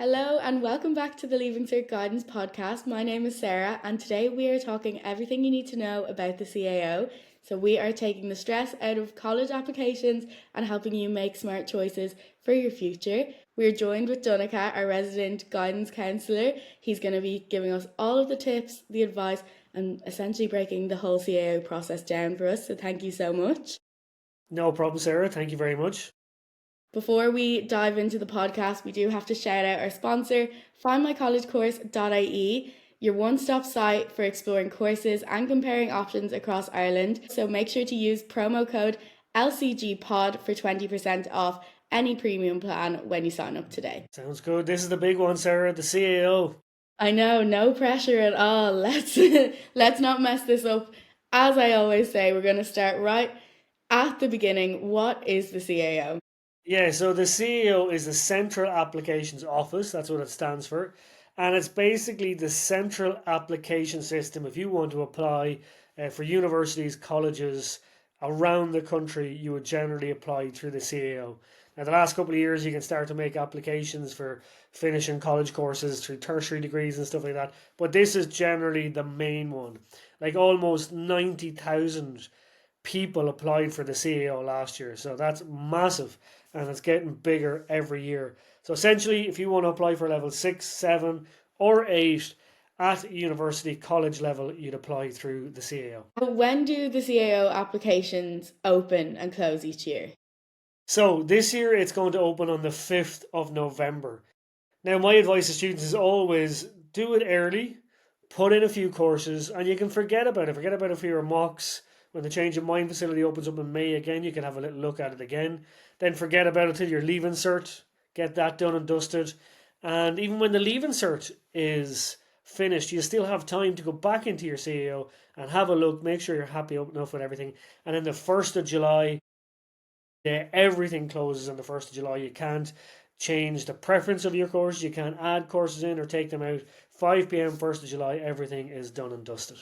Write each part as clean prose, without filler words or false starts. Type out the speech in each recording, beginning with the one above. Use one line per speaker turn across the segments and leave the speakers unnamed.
Hello and welcome back to the Leaving Cert Guidance podcast. My name is Sarah and today we are talking everything you need to know about the CAO. So we are taking the stress out of college applications and helping you make smart choices for your future. We're joined with Donnchadh, our resident guidance counsellor. He's going to be giving us all of the tips, the advice and essentially breaking the whole CAO process down for us. So thank you so much.
No problem, Sarah. Thank you very much.
Before we dive into the podcast, we do have to shout out our sponsor, findmycollegecourse.ie, your one-stop site for exploring courses and comparing options across Ireland. So make sure to use promo code LCGPOD for 20% off any premium plan when you sign up today.
Sounds good. This is the big one, Sarah, the CAO.
I know, no pressure at all. Let's not mess this up. As I always say, we're going to start right at the beginning. What is the CAO?
Yeah, so the CAO is the Central Applications Office. That's what it stands for. And it's basically the central application system. If you want to apply for universities, colleges around the country, you would generally apply through the CAO. Now, the last couple of years, you can start to make applications for finishing college courses through tertiary degrees and stuff like that. But this is generally the main one. Like almost 90,000 people applied for the CAO last year. So that's massive and it's getting bigger every year. So essentially, if you want to apply for level 6, 7, or 8 at university college level, you'd apply through the CAO.
When do the CAO applications open and close each year?
So this year it's going to open on the 5th of November. Now, my advice to students is always do it early, put in a few courses, and you can forget about it. Forget about it for your mocks. When the change of mind facility opens up in May again, you can have a little look at it again. Then forget about it till you're leaving cert. Get that done and dusted. And even when the leaving cert is finished, you still have time to go back into your CAO and have a look, make sure you're happy enough with everything. And then the 1st of July, everything closes on the 1st of July. You can't change the preference of your courses. You can't add courses in or take them out. 5 p.m. 1st of July, everything is done and dusted.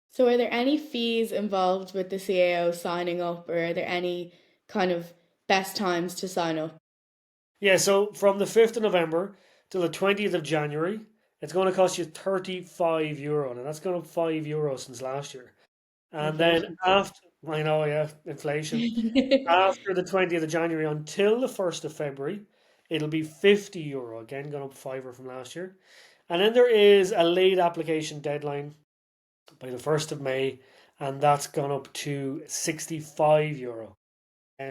So are there any fees involved with the CAO signing up, or are there any kind of best times to sign up?
Yeah, so from the 5th of November till the 20th of January, it's going to cost you €35. And that's gone up €5 since last year. And then
Inflation.
after, I know, yeah, inflation. After the 20th of January until the 1st of February, it'll be €50, again, gone up fiver from last year. And then there is a late application deadline by the 1st of May, and that's gone up to €65.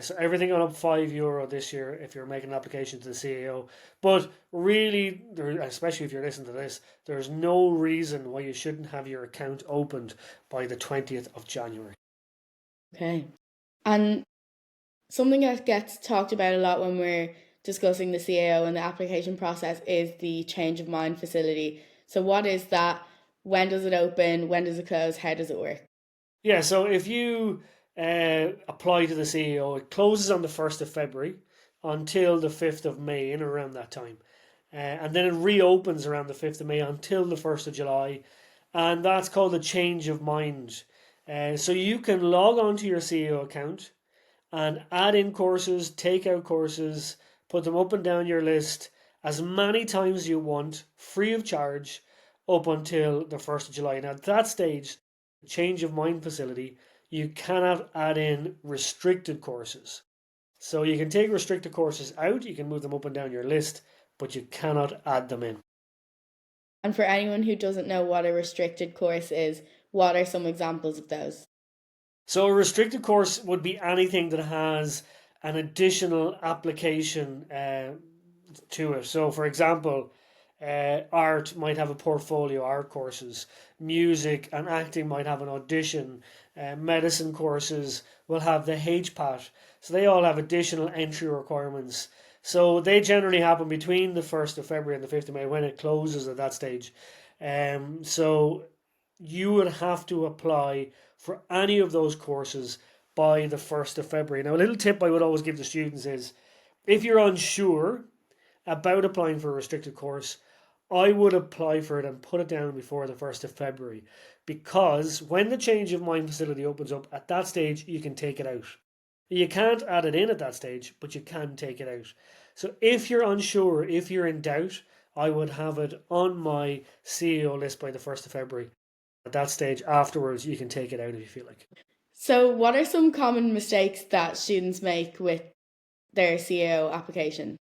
So everything gone up €5 this year if you're making an application to the CAO. But really, especially if you're listening to this, there's no reason why you shouldn't have your account opened by the 20th of January.
Okay. And something that gets talked about a lot when we're discussing the CAO and the application process is the change of mind facility. So what is that? When does it open? When does it close? How does it work?
Yeah, so if you apply to the CAO, it closes on the 1st of February until the 5th of May, in around that time. And then it reopens around the 5th of May until the 1st of July. And that's called a change of mind. So you can log on to your CAO account and add in courses, take out courses, put them up and down your list as many times as you want, free of charge, up until the 1st of July. Now, at that stage, change of mind facility, you cannot add in restricted courses. So you can take restricted courses out, you can move them up and down your list, but you cannot add them in.
And for anyone who doesn't know what a restricted course is, what are some examples of those?
So a restricted course would be anything that has an additional application to it. So, for example, art might have a portfolio, art courses. Music and acting might have an audition. Medicine courses will have the HPAT. So they all have additional entry requirements. So they generally happen between the 1st of February and the 5th of May when it closes at that stage. So you would have to apply for any of those courses by the 1st of February. Now, a little tip I would always give to students is if you're unsure about applying for a restricted course, I would apply for it and put it down before the 1st of February, because when the change of mind facility opens up, at that stage you can take it out. You can't add it in at that stage, but you can take it out. So if you're unsure, if you're in doubt, I would have it on my CAO list by the 1st of February. At that stage, afterwards, you can take it out if you feel like.
So, what are some common mistakes that students make with their CAO application?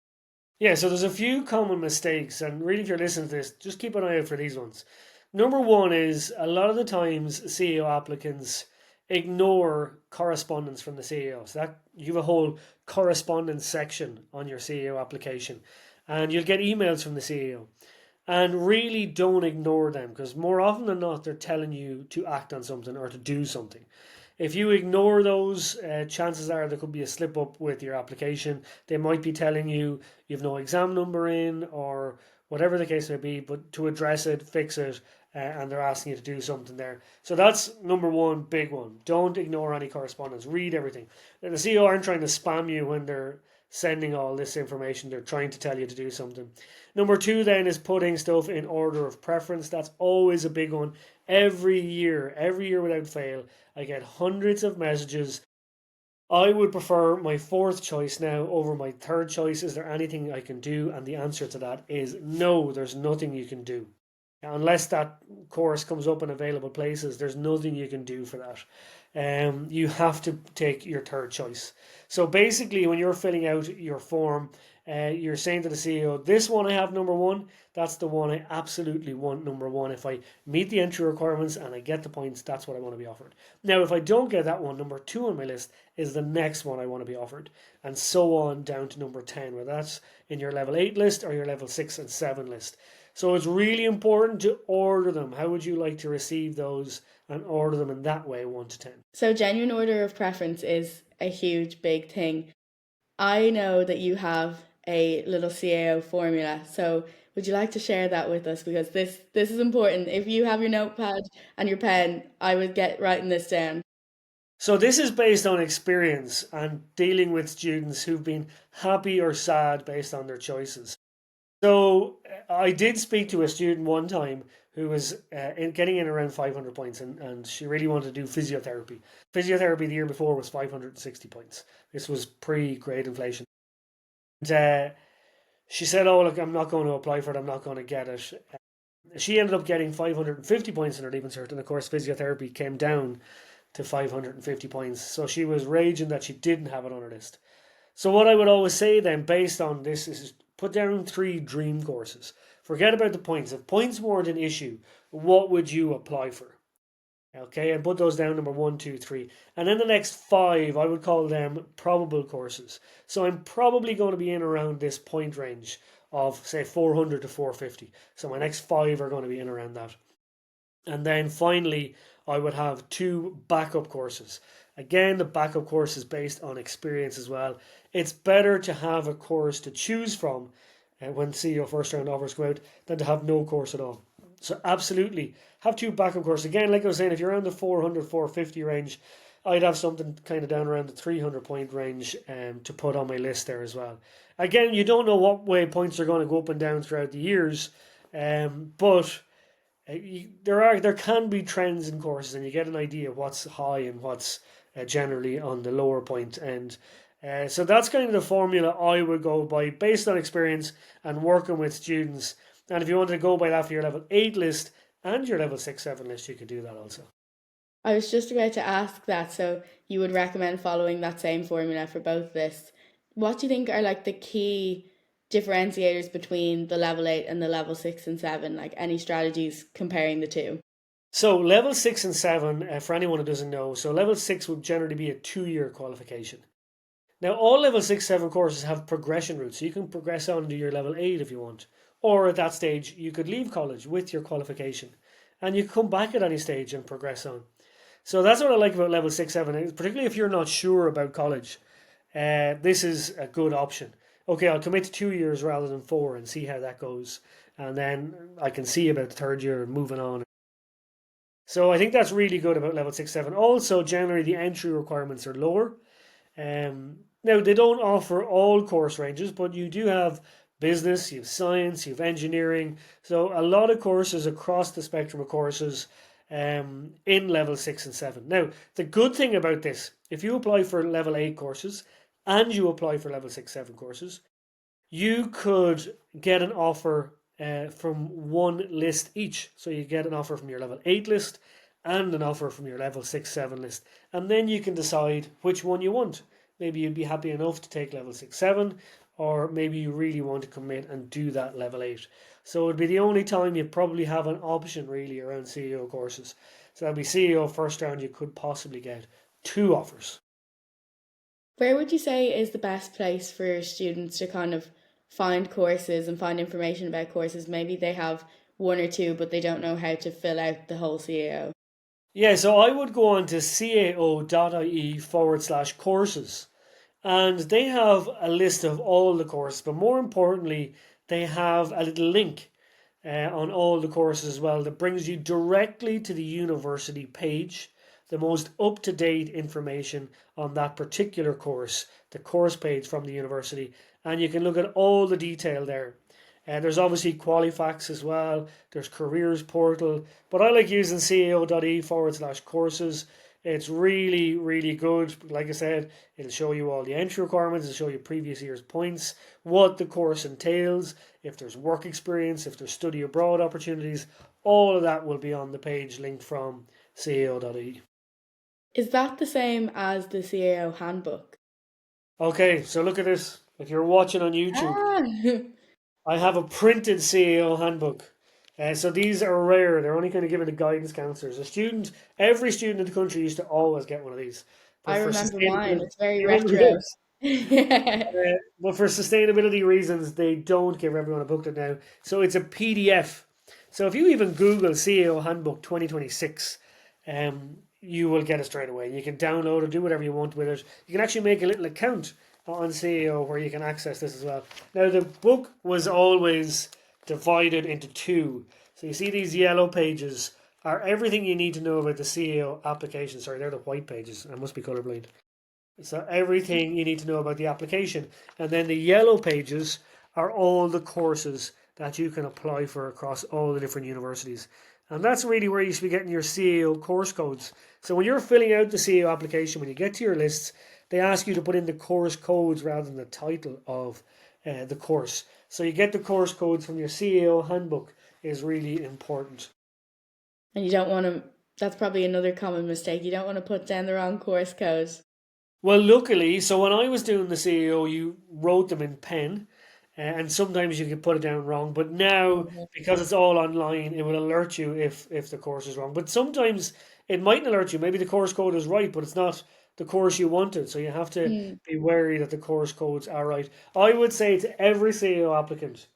Yeah, so there's a few common mistakes, and really, if you're listening to this, just keep an eye out for these ones. Number one is a lot of the times CAO applicants ignore correspondence from the CAO. So that you have a whole correspondence section on your CAO application, and you'll get emails from the CAO. And really don't ignore them, because more often than not, they're telling you to act on something or to do something. If you ignore those, chances are there could be a slip up with your application. They might be telling you you've no exam number in or whatever the case may be, but to address it, fix it, and they're asking you to do something there. So that's number one, big one. Don't ignore any correspondence. Read everything. And the CEO aren't trying to spam you when they're sending all this information. They're trying to tell you to do something. Number two then is putting stuff in order of preference. That's always a big one. Every year without fail, I get hundreds of messages. I would prefer my fourth choice now over my third choice. Is there anything I can do? And the answer to that is no, there's nothing you can do. Unless that course comes up in available places, there's nothing you can do for that. You have to take your third choice. So basically, when you're filling out your form, you're saying to the CEO, this one I have number one, that's the one I absolutely want number one. If I meet the entry requirements and I get the points, that's what I want to be offered. Now, if I don't get that one, number two on my list is the next one I want to be offered, and so on down to number 10, whether that's in your level 8 list or your level 6 and 7 list. So it's really important to order them. How would you like to receive those, and order them in that way, 1 to 10.
So, genuine order of preference is a huge, big thing. I know that you have a little CAO formula. So, would you like to share that with us? Because this is important. If you have your notepad and your pen, I would get writing this down.
So this is based on experience and dealing with students who've been happy or sad based on their choices. So I did speak to a student one time who was getting in around 500 points, and she really wanted to do physiotherapy. Physiotherapy the year before was 560 points. This was pre-grade inflation. And she said, oh, look, I'm not going to apply for it. I'm not going to get it. She ended up getting 550 points in her Leaving Cert, and of course physiotherapy came down to 550 points. So she was raging that she didn't have it on her list. So what I would always say then, based on this, is put down 3 dream courses. Forget about the points. If points weren't an issue, what would you apply for? Okay, and put those down, number 1, 2, 3. And then the next 5, I would call them probable courses. So I'm probably going to be in around this point range of, say, 400 to 450. So my next 5 are going to be in around that. And then finally, I would have 2 backup courses. Again, the backup course is based on experience as well. It's better to have a course to choose from when CEO first round offers go out than to have no course at all. So absolutely, have 2 backup courses. Again, like I was saying, if you're around the 400, 450 range, I'd have something kind of down around the 300 point range to put on my list there as well. Again, you don't know what way points are going to go up and down throughout the years, but there can be trends in courses, and you get an idea of what's high and what's generally on the lower point end. So that's kind of the formula I would go by based on experience and working with students. And if you wanted to go by that for your level 8 list and your level 6, 7 list, you could do that also.
I was just about to ask that. So, you would recommend following that same formula for both lists. What do you think are like the key differentiators between the level 8 and the level 6 and 7? Like any strategies comparing the two?
So level 6 and 7, for anyone who doesn't know, so level 6 would generally be a 2-year qualification. Now, all level 6, 7 courses have progression routes, so you can progress on to your level 8 if you want. Or at that stage, you could leave college with your qualification, and you come back at any stage and progress on. So that's what I like about level 6, 7, particularly if you're not sure about college. This is a good option. Okay, I'll commit to 2 years rather than 4 and see how that goes. And then I can see about the third year moving on. So I think that's really good about level 6, 7. Also, generally, the entry requirements are lower. Now, they don't offer all course ranges, but you do have business, you have science, you have engineering. So a lot of courses across the spectrum of courses in level 6 and 7. Now, the good thing about this, if you apply for level 8 courses and you apply for level 6, 7 courses, you could get an offer from one list each. So you get an offer from your level 8 list and an offer from your level 6, 7 list. And then you can decide which one you want. Maybe you'd be happy enough to take level 6, 7, or maybe you really want to commit and do that level 8. So it'd be the only time you probably have an option really around CEO courses. So that'd be CEO first round, you could possibly get 2 offers.
Where would you say is the best place for students to kind of find courses and find information about courses? Maybe they have one or two, but they don't know how to fill out the whole CAO.
Yeah, so I would go on to cao.ie/courses, and they have a list of all the courses, but more importantly, they have a little link on all the courses as well that brings you directly to the university page, the most up-to-date information on that particular course, the course page from the university, and you can look at all the detail there. There's obviously Qualifax as well. There's Careers Portal, but I like using cao.e/courses. It's really, really good. Like I said, it'll show you all the entry requirements, it'll show you previous year's points, what the course entails, if there's work experience, if there's study abroad opportunities. All of that will be on the page linked from cao.e.
Is that the same as the CAO handbook?
Okay, so look at this. If you're watching on YouTube,
Ah,
I have a printed CAO handbook. So these are rare. They're only kind of given to guidance counselors. Every student in the country used to always get one of these.
I
But for
remember mine.
sustainability,
It's very
you remember
retro.
this? But for sustainability reasons, they don't give everyone a booklet now. So it's a PDF. So if you even Google CAO Handbook 2026, you will get it straight away. You can download or do whatever you want with it. You can actually make a little account on CAO where you can access this as well. Now, the book was always divided into two. So you see these yellow pages are everything you need to know about the CAO application. Sorry, they're the white pages. I must be colorblind. So everything you need to know about the application. And then the yellow pages are all the courses that you can apply for across all the different universities. And that's really where you should be getting your CAO course codes. So when you're filling out the CAO application, when you get to your lists, they ask you to put in the course codes rather than the title of the course. So you get the course codes from your CAO handbook is really important.
And you don't want to, that's probably another common mistake. You don't want to put down the wrong course code.
Well, luckily, so when I was doing the CAO, you wrote them in pen, and sometimes you could put it down wrong. But now, because it's all online, it will alert you if the course is wrong. But sometimes it mightn't alert you. Maybe the course code is right, but it's not the course you wanted. So you have to
Mm.
be wary that the course codes are right. I would say to every CAO applicant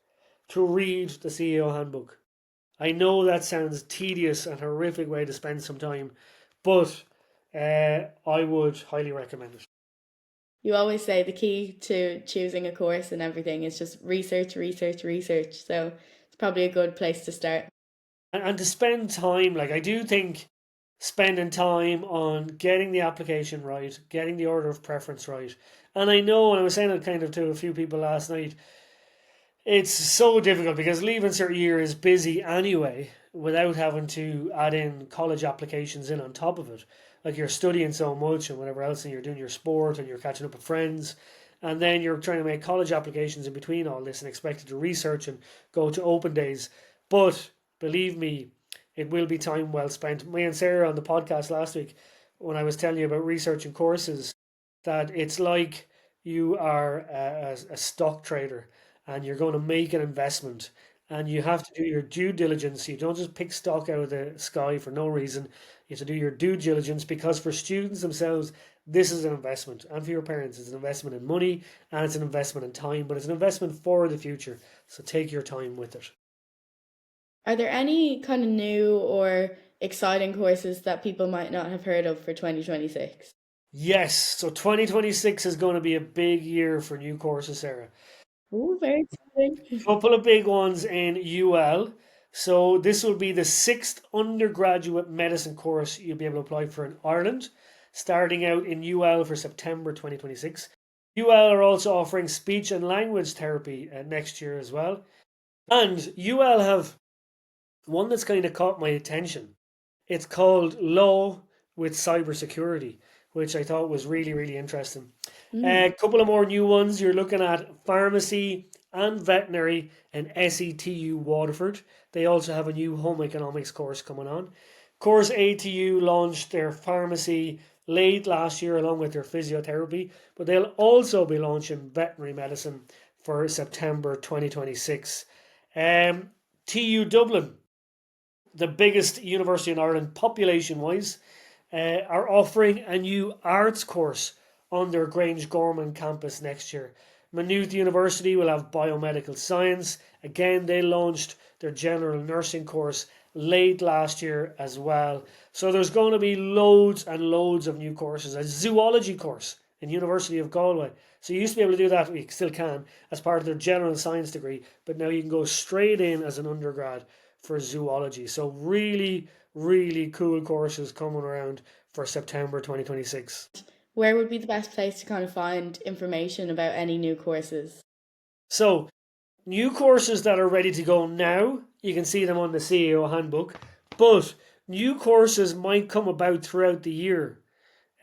to read the CAO handbook. I know that sounds tedious and horrific way to spend some time, but I would highly recommend it.
You always say the key to choosing a course and everything is just research, research, research. So it's probably a good place to start.
And to spend time, like I do think spending time on getting the application right, getting the order of preference right. And I know, and I was saying it kind of to a few people last night, it's so difficult because Leaving Cert year is busy anyway without having to add in college applications in on top of it. Like you're studying so much and whatever else, and you're doing your sport and you're catching up with friends, and then you're trying to make college applications in between all this and expected to research and go to open days. But believe me, it will be time well spent. Me and Sarah on the podcast last week, when I was telling you about researching courses, that it's like you are a stock trader and you're going to make an investment and you have to do your due diligence. You don't just pick stock out of the sky for no reason. You have to do your due diligence because for students themselves, this is an investment. And for your parents, it's an investment in money and it's an investment in time, but it's an investment for the future. So take your time with it.
Are there any kind of new or exciting courses that people might not have heard of for 2026?
Yes, so 2026 is going to be a big year for new courses, Sarah.
Oh, very exciting.
Couple of big ones in UL. So this will be the 6th undergraduate medicine course you'll be able to apply for in Ireland, starting out in UL for September 2026. UL are also offering speech and language therapy next year as well. And UL have one that's kind of caught my attention. It's called Law with Cybersecurity, which I thought was really, really interesting.
Mm.
A couple of more new ones. You're looking at pharmacy and veterinary in SETU Waterford. They also have a new home economics course coming on. Course ATU launched their pharmacy late last year along with their physiotherapy, but they'll also be launching veterinary medicine for September 2026. TU Dublin, the biggest university in Ireland population-wise, are offering a new arts course on their Grange Gorman campus next year. Maynooth University will have biomedical science. Again, they launched their general nursing course late last year as well. So there's going to be loads and loads of new courses. A zoology course in University of Galway. So you used to be able to do that, you still can, as part of their general science degree, but now you can go straight in as an undergrad for zoology. So really, really cool courses coming around for September 2026.
Where would be the best place to kind of find information about any new courses?
So, new courses that are ready to go now, you can see them on the CAO handbook, but new courses might come about throughout the year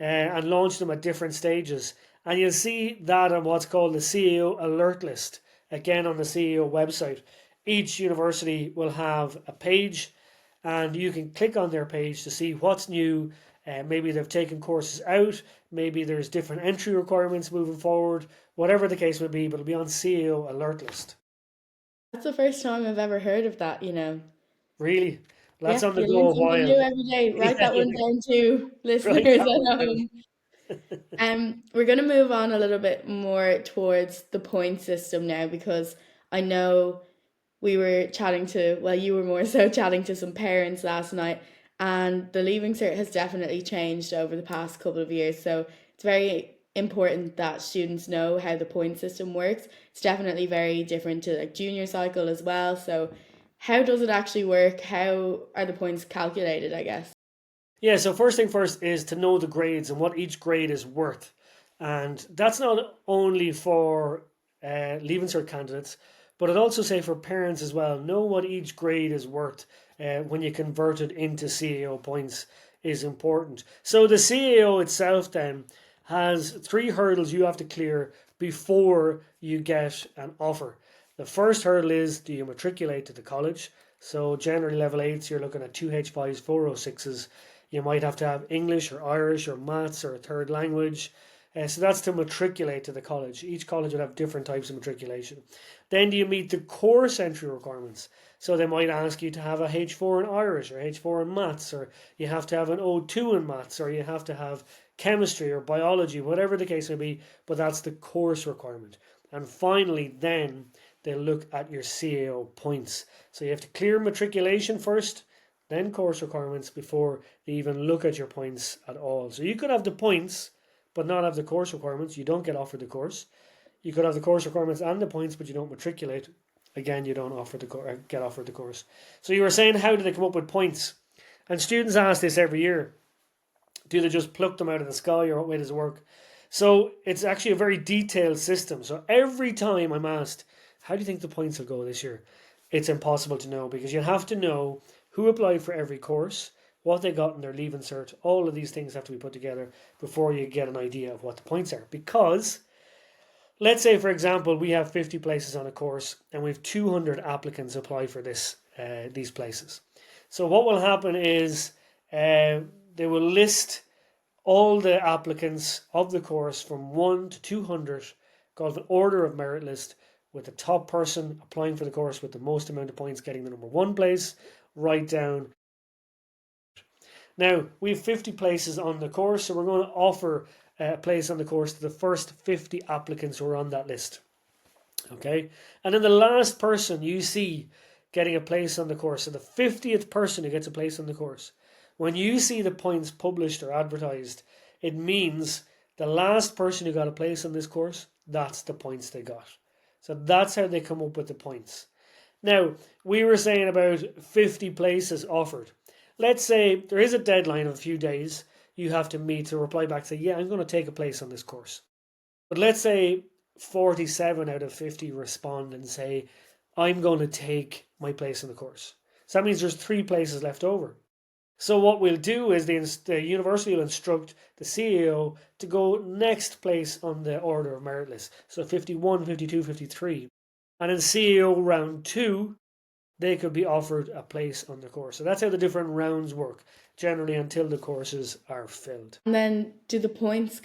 and launch them at different stages. And you'll see that on what's called the CAO alert list, again on the CAO website. Each university will have a page and you can click on their page to see what's new. Maybe they've taken courses out, maybe there's different entry requirements moving forward, whatever the case may be, but it'll be on CAO alert list.
That's the first time I've ever heard of that,
Really? That's
Yeah,
on the
you
go
learn
a
something
while.
new every day. Write
Yeah,
that one down too,
right.
listeners
That
at
one
home.
down.
We're going to move on a little bit more towards the point system now because I know we were chatting to, well, you were more so chatting to some parents last night, and the Leaving Cert has definitely changed over the past couple of years. So it's very important that students know how the point system works. It's definitely very different to like junior cycle as well. So how does it actually work? How are the points calculated, I guess?
Yeah, so first thing first is to know the grades and what each grade is worth. And that's not only for Leaving Cert candidates, but I'd also say for parents as well. Know what each grade is worth when you convert it into CAO points is important. So the CAO itself then has three hurdles you have to clear before you get an offer. The first hurdle is, do you matriculate to the college? So generally level 8s, you're looking at 2H5s, 406s. You might have to have English or Irish or maths or a third language. So that's to matriculate to the college. Each college would have different types of matriculation. Then do you meet the course entry requirements? So they might ask you to have a H4 in Irish or H4 in maths, or you have to have an O2 in maths, or you have to have chemistry or biology, whatever the case may be, but that's the course requirement. And finally, then they'll look at your CAO points. So you have to clear matriculation first, then course requirements before they even look at your points at all. So you could have the points but not have the course requirements. You don't get offered the course. You could have the course requirements and the points, but you don't matriculate. Again, you don't get offered the course. So you were saying, how do they come up with points? And students ask this every year. Do they just pluck them out of the sky, or what way does it work? So it's actually a very detailed system. So every time I'm asked, how do you think the points will go this year? It's impossible to know, because you have to know who applied for every course, what they got in their Leaving Cert. All of these things have to be put together before you get an idea of what the points are. Because let's say, for example, we have 50 places on a course and we have 200 applicants apply for these places. So what will happen is they will list all the applicants of the course from 1 to 200, called an order of merit list, with the top person applying for the course with the most amount of points getting the number one place, right down. Now, we have 50 places on the course, so we're going to offer a place on the course to the first 50 applicants who are on that list. Okay, and then the last person you see getting a place on the course, so the 50th person who gets a place on the course, when you see the points published or advertised, it means the last person who got a place on this course, that's the points they got. So that's how they come up with the points. Now, we were saying about 50 places offered. Let's say there is a deadline of a few days you have to meet to reply back, say, yeah, I'm going to take a place on this course. But let's say 47 out of 50 respond and say, I'm going to take my place in the course. So that means there's 3 places left over. So what we'll do is the university will instruct the CAO to go next place on the order of merit list. So 51, 52, 53. And in CAO round 2, they could be offered a place on the course. So that's how the different rounds work, generally until the courses are filled.
And then do the points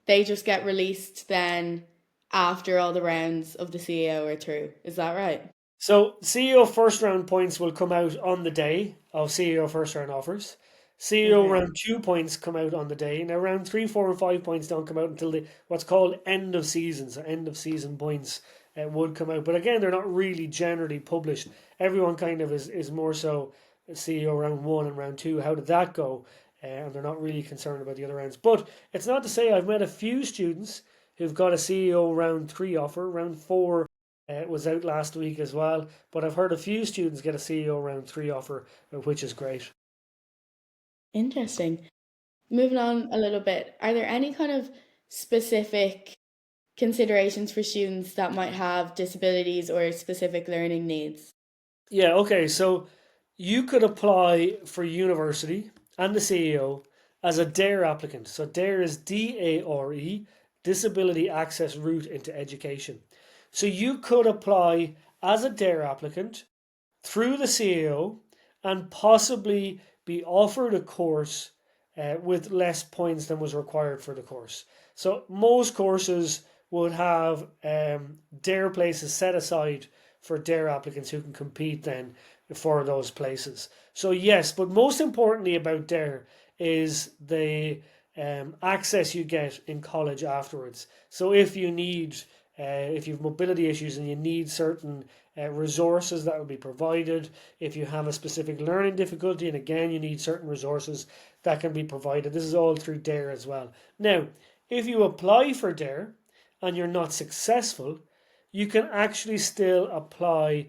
they just get released then after all the rounds of the CAO are through? Is that right?
So CAO first round points will come out on the day of CAO first round offers. CAO
Okay.
round 2 points come out on the day. Now round 3, 4, and 5 points don't come out until the what's called end of season. So end of season points would come out. But again, they're not really generally published. Everyone kind of is more so CAO round 1 and round 2. How did that go? And they're not really concerned about the other rounds. But it's not to say I've met a few students who've got a CAO round 3 offer. Round 4 was out last week as well. But I've heard a few students get a CAO round 3 offer, which is great.
Interesting. Moving on a little bit, are there any kind of specific considerations for students that might have disabilities or specific learning needs?
Yeah, okay. So you could apply for university and the CAO as a DARE applicant. So DARE is DARE, Disability Access Route into Education. So you could apply as a DARE applicant through the CAO and possibly be offered a course with less points than was required for the course. So most courses would have DARE places set aside for DARE applicants who can compete then for those places. So yes, but most importantly about DARE is the access you get in college afterwards. So if you have mobility issues and you need certain resources that will be provided, if you have a specific learning difficulty and again you need certain resources that can be provided. This is all through DARE as well. Now, if you apply for DARE and you're not successful, you can actually still apply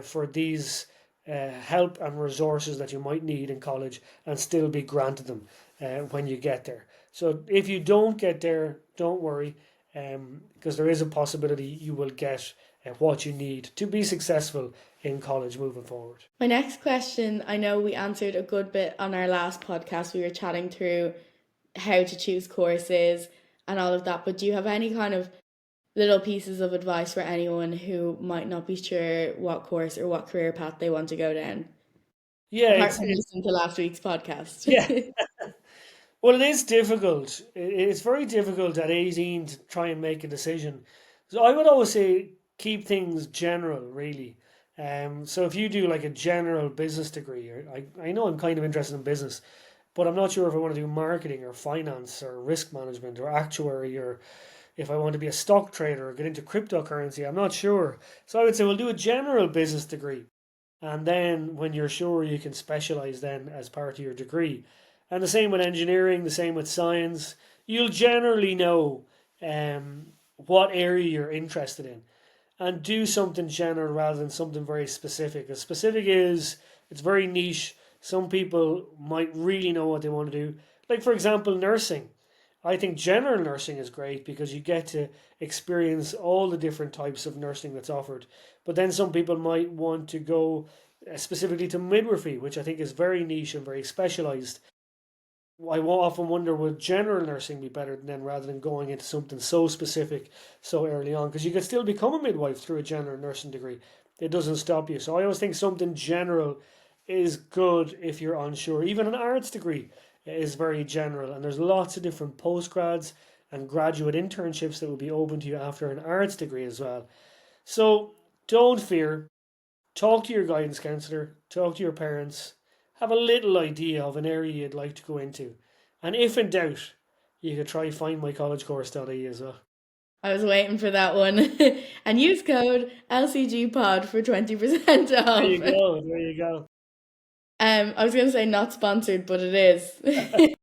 for these help and resources that you might need in college and still be granted them when you get there. So if you don't get there, don't worry, because there is a possibility you will get what you need to be successful in college moving forward.
My next question, I know we answered a good bit on our last podcast. We were chatting through how to choose courses and all of that, but do you have any kind of little pieces of advice for anyone who might not be sure what course or what career path they want to go down,
Yeah,
apart from listening to last week's podcast?
yeah. Well, it is difficult. It's very difficult at 18 to try and make a decision. So I would always say keep things general, really. So if you do like a general business degree, or I know I'm kind of interested in business, but I'm not sure if I want to do marketing or finance or risk management or actuary, or if I want to be a stock trader or get into cryptocurrency. I'm not sure. So I would say we'll do a general business degree. And then when you're sure, you can specialize then as part of your degree. And the same with engineering, the same with science. You'll generally know what area you're interested in and do something general rather than something very specific. As specific is, it's very niche. Some people might really know what they want to do. Like, for example, nursing. I think general nursing is great because you get to experience all the different types of nursing that's offered. But then some people might want to go specifically to midwifery, which I think is very niche and very specialized. I often wonder, would general nursing be better than rather than going into something so specific so early on? Because you could still become a midwife through a general nursing degree. It doesn't stop you. So I always think something general is good if you're unsure. Even an arts degree is very general, and there's lots of different postgrads and graduate internships that will be open to you after an arts degree as well. So don't fear. Talk to your guidance counsellor, talk to your parents, have a little idea of an area you'd like to go into. And if in doubt, you could try findmycollegecourse.ie as well.
I was waiting for that one. And use code LCGPod for 20%
There
off.
you go, there you go.
I was going to say not sponsored, but it is.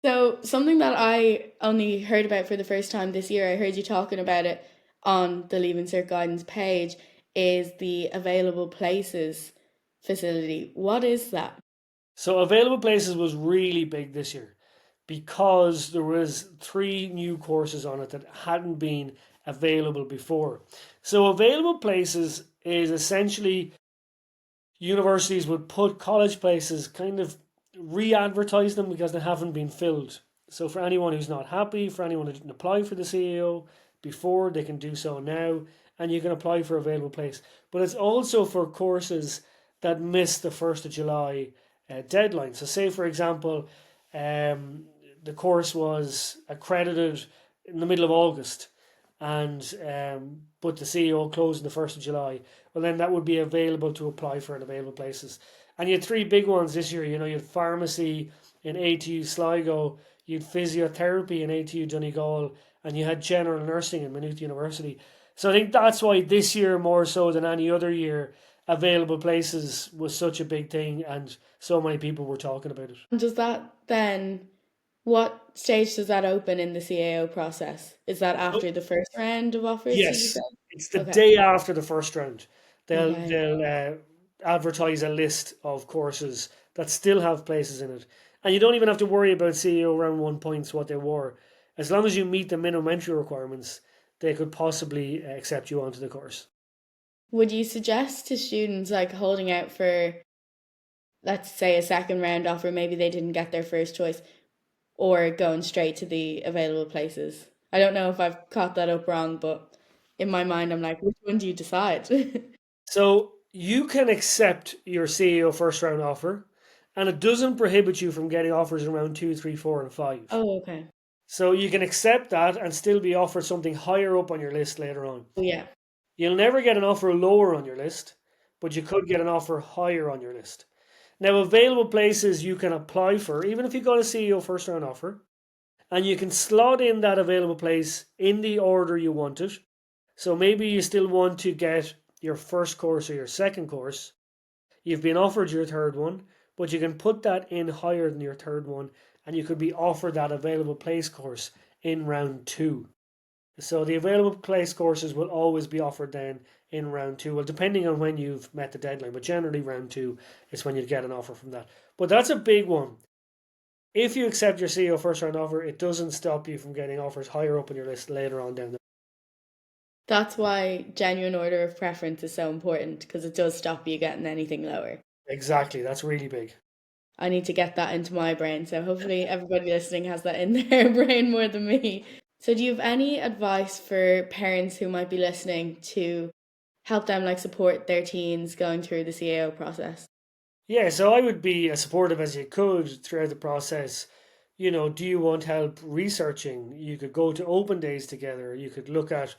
So, something that I only heard about for the first time this year, I heard you talking about it on the Leaving Cert Guidance page, is the available places facility. What is that?
So available places was really big this year because there was 3 new courses on it that hadn't been available before. So available places is essentially universities would put college places, kind of re-advertise them because they haven't been filled. So for anyone who's not happy, for anyone who didn't apply for the CAO, before, they can do so now, and you can apply for available place. But it's also for courses that miss the 1st of July deadline. So say, for example, the course was accredited in the middle of August, and but the CEO closed on the 1st of July. Well, then that would be available to apply for in available places. And you had three big ones this year. You know, you had pharmacy in ATU Sligo, you had physiotherapy in ATU Donegal, and you had general nursing in Maynooth University. So I think that's why this year, more so than any other year, available places was such a big thing, and so many people were talking about it.
Does that then, what stage does that open in the CAO process? Is that
So,
after the first round of offers, did you
yes,
say?
it's the
Okay.
day after the first round. They'll
Okay.
they'll advertise a list of courses that still have places in it, and you don't even have to worry about CEO round 1 points what they were. As long as you meet the minimum entry requirements, they could possibly accept you onto the course.
Would you suggest to students like holding out for, let's say, a second round offer, maybe they didn't get their first choice, or going straight to the available places? I don't know if I've caught that up wrong, but in my mind, I'm like, which one do you decide?
So you can accept your CEO first round offer, and it doesn't prohibit you from getting offers in round two, three, four, and five.
Oh, okay.
So you can accept that and still be offered something higher up on your list later on.
Oh, yeah.
You'll never get an offer lower on your list, but you could get an offer higher on your list. Now, available places you can apply for, even if you got a CEO first round offer, and you can slot in that available place in the order you want it. So maybe you still want to get your first course or your second course. You've been offered your third one, but you can put that in higher than your third one, and you could be offered that available place course in round two. So the available place courses will always be offered then in round two. Well, depending on when you've met the deadline, but generally round two is when you'd get an offer from that. But that's a big one. If you accept your CEO first round offer, it doesn't stop you from getting offers higher up on your list later on down the.
That's why genuine order of preference is so important, because it does stop you getting anything lower.
Exactly, that's really big.
I need to get that into my brain. So hopefully everybody listening has that in their brain more than me. So do you have any advice for parents who might be listening to help them like support their teens going through the CAO process?
Yeah, so I would be as supportive as you could throughout the process. You know, do you want help researching? You could go to open days together. You could look at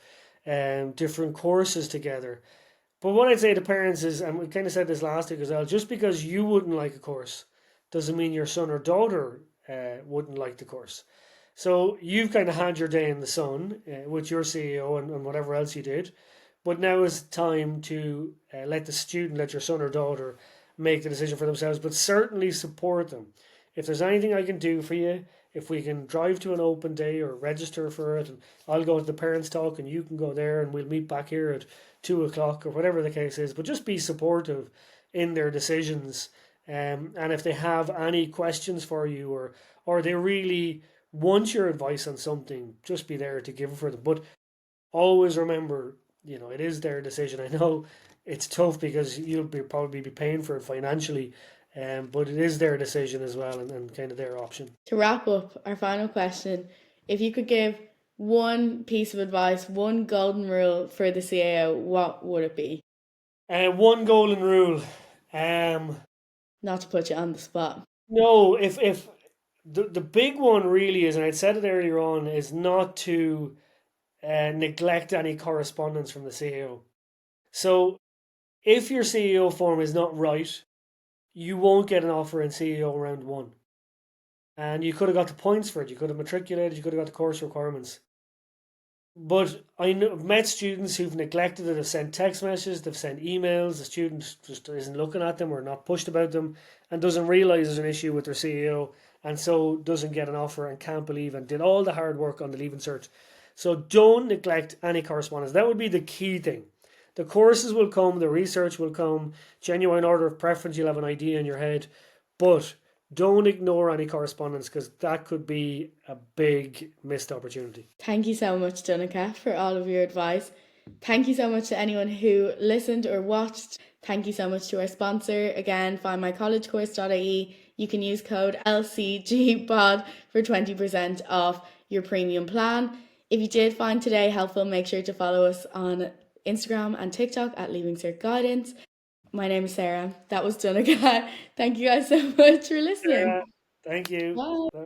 different courses together. But what I'd say to parents is, and we kind of said this last week as well, just because you wouldn't like a course doesn't mean your son or daughter wouldn't like the course. So you've kind of had your day in the sun with your CEO and whatever else you did. But now is time to let the student, let your son or daughter make the decision for themselves, but certainly support them. If there's anything I can do for you, if we can drive to an open day or register for it, and I'll go to the parents' talk and you can go there and we'll meet back here at 2 o'clock or whatever the case is, but just be supportive in their decisions. And if they have any questions for you, or they really want your advice on something, just be there to give it for them. But always remember, you know, it is their decision. I know it's tough because you'll probably be paying for it financially, but it is their decision as well, and kind of their option.
To wrap up, our final question, if you could give one piece of advice, one golden rule for the CAO, what would it be?
One golden rule. Um,
Not to put you on the spot.
no, if the big one really is, and I said it earlier on, is not to neglect any correspondence from the CEO. So if your CEO form is not right, you won't get an offer in CEO round one. And you could have got the points for it. You could have matriculated. You could have got the course requirements. But I've met students who've neglected it. They've sent text messages. They've sent emails. The student just isn't looking at them or not pushed about them, and doesn't realize there's an issue with their CEO, and so doesn't get an offer and can't believe and did all the hard work on the Leaving Cert. So don't neglect any correspondence. That would be the key thing. The courses will come. The research will come. Genuine order of preference. You'll have an idea in your head, but don't ignore any correspondence, because that could be a big missed opportunity.
Thank you so much, Donnchadh, for all of your advice. Thank you so much to anyone who listened or watched. Thank you so much to our sponsor. Again, findmycollegecourse.ie. You can use code LCGPOD for 20% off your premium plan. If you did find today helpful, make sure to follow us on Instagram and TikTok at Leaving Cert Guidance. My name is Sarah. That was Donnchadh. Thank you guys so much for listening.
Thank you.
Bye.